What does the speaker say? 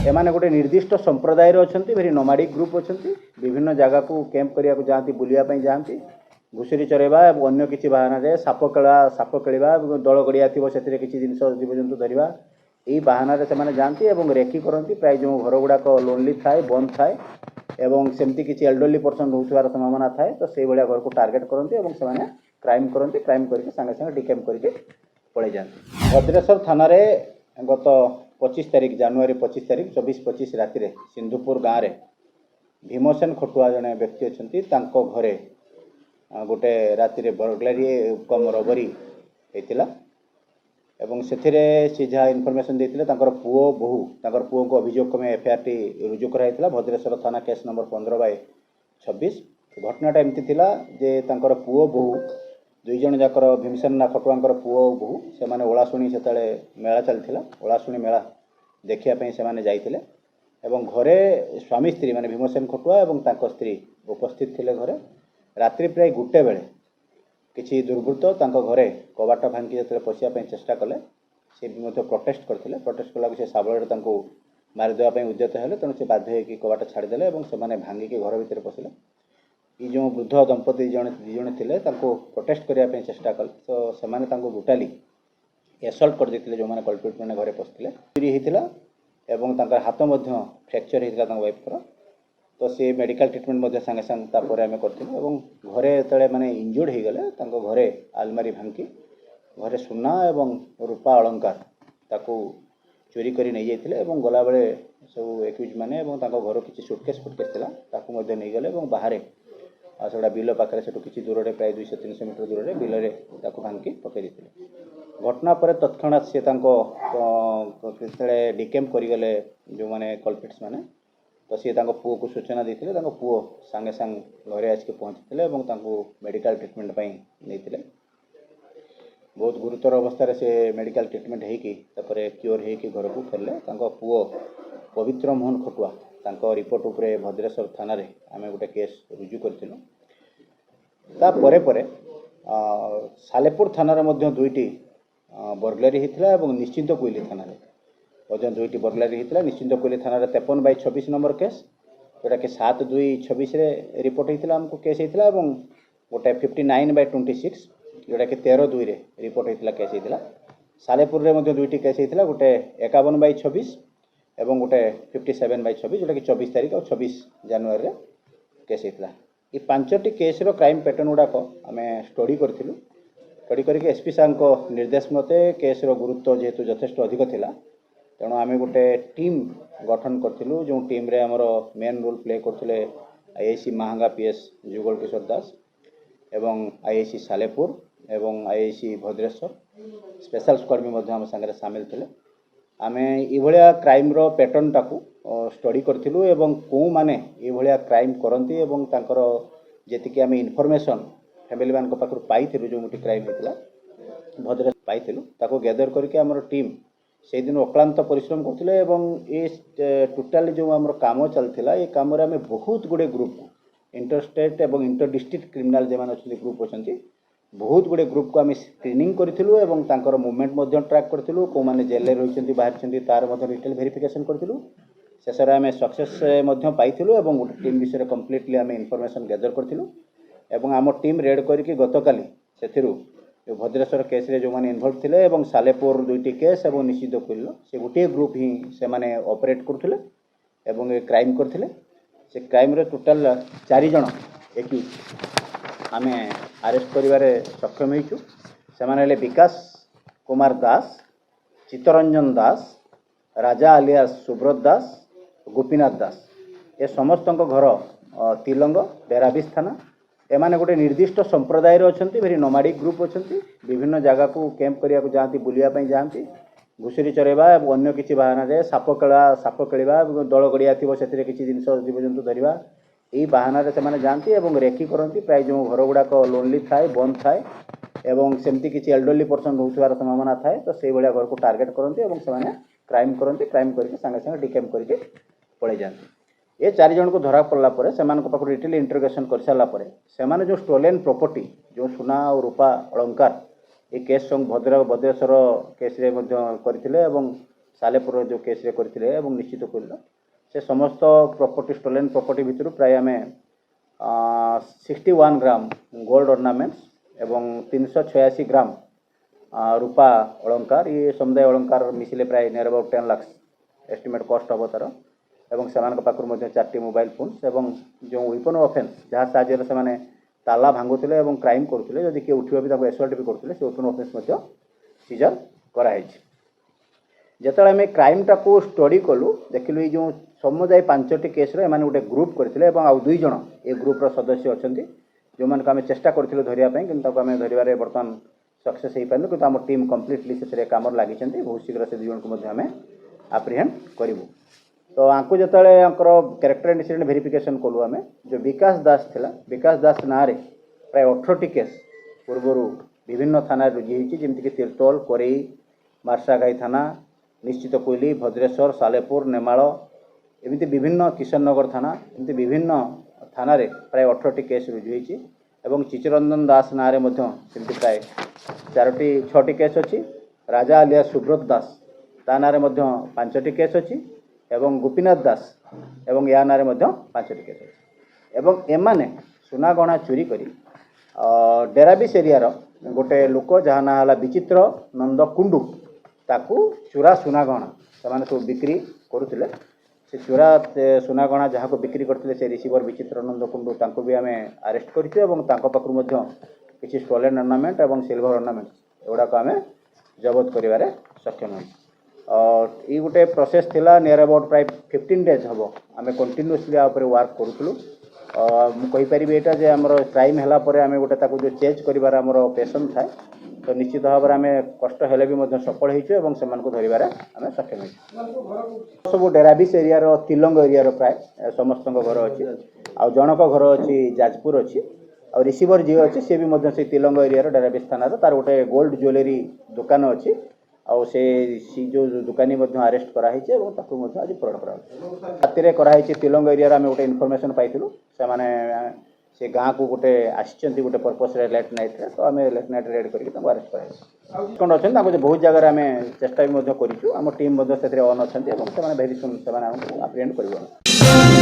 एमाने गोटे निर्दिष्ट संप्रदाय अच्छा भेरी नोमाडिक ग्रुप अच्छा विभिन्न जगह को कैंप करने जाती बुलायापी जाती घुषुरी चरेबा और अन्य किसी बाहाना साप खेला दल गड़िया थी से किसी जिन जीवजंतु धरवा यही बाहाना से जाती और रेकी करती प्राय जो घर गुड़ाक लोनली थाए बंद थाए एवं सेमती किसी एल्डरली पर्सन रोचार संभावना थाए तो से भाया घर को टार्गेट करती और से क्राइम करती क्राइम करके सागे सागे डिकैम्प करके पड़े जाती। भद्रेश्वर थाना गत 25 तारिख जानुआरी 25 तारिख 24-25 राति सिंधुपुर गाँव में भीमसेन खटुआ जड़े व्यक्ति अच्छा घरे गोटे राति बर्गलारी कम रबरी होता एवं से जहाँ इनफर्मेशन देते पुओ बोहू पुओ को अभियोग क्रमे एफआईआर टी रुजु कराइला भद्रेश्वर थाना केस नंबर 15/26। घटनाटा एमती थिला जे तांकर पुओ बोहू दुई जन जाकर भीमसेन खटुआंकर पुओ बोहू से माने ओलाशुणी से मेला चलता ओलाशुणी मेला देखापी से जाइए एवं घरे स्वामी स्त्री माने भीमसेन खटुआ एवं तांको स्त्री उपस्थित थिले घरे रात्रि प्राय 1 बेले किसी दुर्बृत्त तांको घरे कबाट भांगी जो पशिया चेष्टा कले से भी प्रोटेस्ट करते प्रोटेस्ट कला से शाबल मारिदेवाई उद्यत हेले तेणु से बाध्य होकर कबाट छाड़देले और से भांगिकी घर भितर पशिले ये जो वृद्ध दंपति दिजण थे प्रोटेस्ट करने चेष्टा कले तो से ब्रुटाली एसल्ट कर देते जो मैंने कल्प्रिट मैंने घरे पशिले चोरी होता एवं हाथ फ्रैक्चर होता वाइफर तो सी मेडिकल ट्रिटमेंट सागे सागे आम करूँ घरे जो मैंने इंजुर्ड हो गले घरे आलमारी भांगी घरे सुना एवं रूपा अलंकार ताकू चोरी कर नहीं जाते गला बेले सब एक्यूज मैंने घर किसी सुटकेस फुटकेस था नहीं गले बाहर सेटा बिल पाखे से किसी दूर प्राय 200-300 मीटर दूर बिल में भांगी पकई देते। घटना पर तत्क्षणात सी डिकैम्प करगले जो मैंने कल्प्रिट्स मैंने तो सी पुओ को सूचना देते पुओ सांगे सांगे घरे आसिक पहुँची मेडिकल ट्रिटमेंट नहीं बहुत गुरुतर अवस्था से मेडिकल ट्रिटमेंट होकर क्योर होकर घर को फेरले पुओ पवित्र मोहन खटुआ तांको रिपोर्ट उपरे भद्रेश्वर थाना रे आमे गोटे केस रुजु करथिलु। ता परे परे सालेपुर थाना रे मध्य दुईटी बर्गलारी हितला एवं निश्चिंत कोइली थाना रे मध्य दुईटी बर्गलारी हितला। निश्चिंत कोइली थाना रे 53/26 नंबर केस जोटा कि 7/2/26 रे रिपोर्ट हितला हमको केस हितला एवं गोटे 59/26 जोटा कि 13/2 रे रिपोर्ट हितला केस हितला। सालेपुर रे मध्य दुईटी केस हितला गोटे 51/26 एवं गोटे 57/26 जोटा कि 24 तारिख और 26 जानुआरी केस होता। ये 5टी केस्र क्राइम पैटर्न गुड़ाक आम स्टडी करूँ स्टडी करके एसपी साहब निर्देश मते केस्र गुरुत्व जेहेतु यथेष्ट अधिक थिला तेणु आम गोटे टीम गठन करूँ जो टीम रे आमर मेन रोल प्ले करते आईआईसी महांगा पीएस जुगल किशोर दास एवं आईआईसी सालेपुर एवं आईआईसी भद्रेश्वर स्पेशल स्क्वाड भी आम सागर सामिल थे। आमे इभलिया क्राइम रो पैटर्न टाकू स्टडी करथिलु एवं को माने इभलिया क्राइम करंती एवं तांकर जेतिके आमे इन्फॉर्मेशन फैमिली मान को पाखरु पाइथिलु जो मुठी क्राइम हेतला भद्रेश पाइथिलु ताको गैदर करके हमर टीम से दिन अक्लांत परिश्रम करथिले एवं ए टोटली जो हमर काम चलथिला ए काम रे आमे बहुत गुडे ग्रुप इंटर स्टेट एवं इंटर डिस्ट्रिक्ट क्रिमिनल जे मान अछंती ग्रुप अछंती बहुत गुडे ग्रुप को आम स्क्रीनिंग करूँ एवं तांकर मूवमेंट ट्रैक करूँ कौ मैंने जेल रही बाहर तार डिटेल वेरिफिकेशन करूँ शेष आम सक्सेस पाइलु और गोटे टीम विषय कम्प्लीटली आम इनफॉरमेशन गैदर करूँ एवं आम टीम रेड करके गतकाली से भद्रेश्वर केस रे जो मैंने इनवल्व थे और सालेपुर दुईटी केस और निश्चित कोइल से गोटे ग्रुप ही से माने ऑपरेट करथिले एवं ए क्राइम करथिले। से क्राइम रे टोटल 4 जन एक्यूज आमे अरेस्ट करिवारे सक्षम होइछु। से विकास कुमार दास, चित्तरंजन दास, राजा आलियास सुब्रत दास, गोपीनाथ दास ए समस्त घर तिलंग डेराबिस थाना एमाने गोटे निर्दिष्ट संप्रदाय अच्छा भेरी नोमाडिक ग्रुप अच्छा विभिन्न जगह को कैंप करने जाती बुलायापी जाती घुषुरी चरेबा और अन्य किसी बाहाना साप खेला दल गड़िया थी से किसी जिन जीवजंतु धरवा यही बाहाना से जाती और रेकी करती प्राय जो घर गुड़ाक लोनली थाए बंद थाए एवं सेमती किसी एल्डरली पर्सन रोचार संभावना थाए तो से भाया घर को टार्गेट करती और से क्राइम करती क्राइम करके सागे सागे डिकैम्प करके पड़े जाती। ये 4 जन को धरा पड़ला परे सेमान को पाखु डिटेल इंटरोगेशन कर सारा परे सेमाने जो स्टोलेन प्रॉपर्टी जो सुना और रूपा अलंकार ये केस भद्रेश्वर केस रे करथिले एवं सालेपुर जो केस रे करथिले एवं निश्चित कोइल से समस्त प्रॉपर्टी स्टोलेन प्रॉपर्टी भितर प्राय आम 61 ग्राम गोल्ड ऑर्नामेंट्स एवं 386 ग्राम रूपा अलंकार ये समुदाय अलंकार मिसिले प्राय near about 10 lakh estimate cost हम तार एवं सेमान पाखु 4टी मोबाइल फोन्स एवं जो वेपन ऑफेंस जहाँ साहाଯ୍य से ताला भांगुले और क्राइम करुले जदि किए उठा भी एसल्ट भी करुले से वेपन ऑफेंस सीजर कराई जिते आम क्राइम टाक स्टडी कलु देखिलु ये जो समुदाय 5टी केस एम गोटे ग्रुप करते आउ 2 जन ए ग्रुपर सदस्य अच्छा जो मैंने आम चेष्टा करूँ धरवाई कि आम धरवे बर्तमान सक्सेस हो पार्नु कि आम टीम कम्प्लीटली से कम लगी बहुत शीघ्र से 2 जन को आम आप्रिहेंड करूँ तो आपको जो कैरेक्टर एंटीसीडेंट वेरिफिकेशन कलु आम जो विकास दास थिला विकास दास ना प्राय 18टी केस पूर्वर विभिन्न थाना रुजी जमीक तिर्तोल कोरेई मार्साघाई थाना निश्चित कोइली भद्रेश्वर सालेपुर नेमाल एमती विभिन्न किशननगर थाना एमती विभिन्न थाना प्राय 18टी केस रुजु एवं चिचिरंजन दास ना प्राय 6टी केस अच्छी राजा आलिया सुब्रत दास ता ना 5टी केस अच्छी एवं गोपीनाथ दास एवं या ना 5टी केस अच्छी एवं एमाने सुनागणा चोरी करी डेराबिस एरिया गोटे लोक जहाँ ना विचित्र नंद कुंडू ताकू चूरा सुनागणा से सब बिक्री करुले से चूरा सुनागणा जहाँ को बिक्री करते से रिसीवर विचित्र नंद कुंडू तांको भी आम अरेस्ट करूँ किसी स्टोलेन अर्नामेंट और सिल्वर अर्नामेंट एगुड़ाक आम जबत कर सक्षम और ये गोटे प्रोसेस थिला नियर अबाउट प्राय 15 डेज हम आम कंटिन्यूअसली वर्क करूँ मुझे यहाँ जे आमर क्राइम है आम गोटे जो चेज कर पेशन थाए तो निश्चित भाव में कष्ट हेले भी सफल हो धरवे आम सक्षम हो सब डेराबिस एरिया तिलंग एरिया प्राय समस्त घर अच्छी आ जनक घर अच्छी जाजपुर अच्छी और रिसीवर जी अच्छी सी भी से तिलंग एरिया डेराबिस थाना तार गोटे गोल्ड ज्वेलरी दुकान अच्छी आउ से जो दुकानी अरेस्ट कराई आज पूरण कराई तिलंग एरिया आम गोटे इनफर्मेशन पाइलु से गाँ को गोटे आसी गोटे पर्पस लेट नाइट तो आम लेट नाइट रेड करके अरेस्ट कराई अच्छा बहुत जगह आम चेष्टा भी करूँ आम टीम से ऑन अच्छा भेरी सुन से आप्रिहेंड कर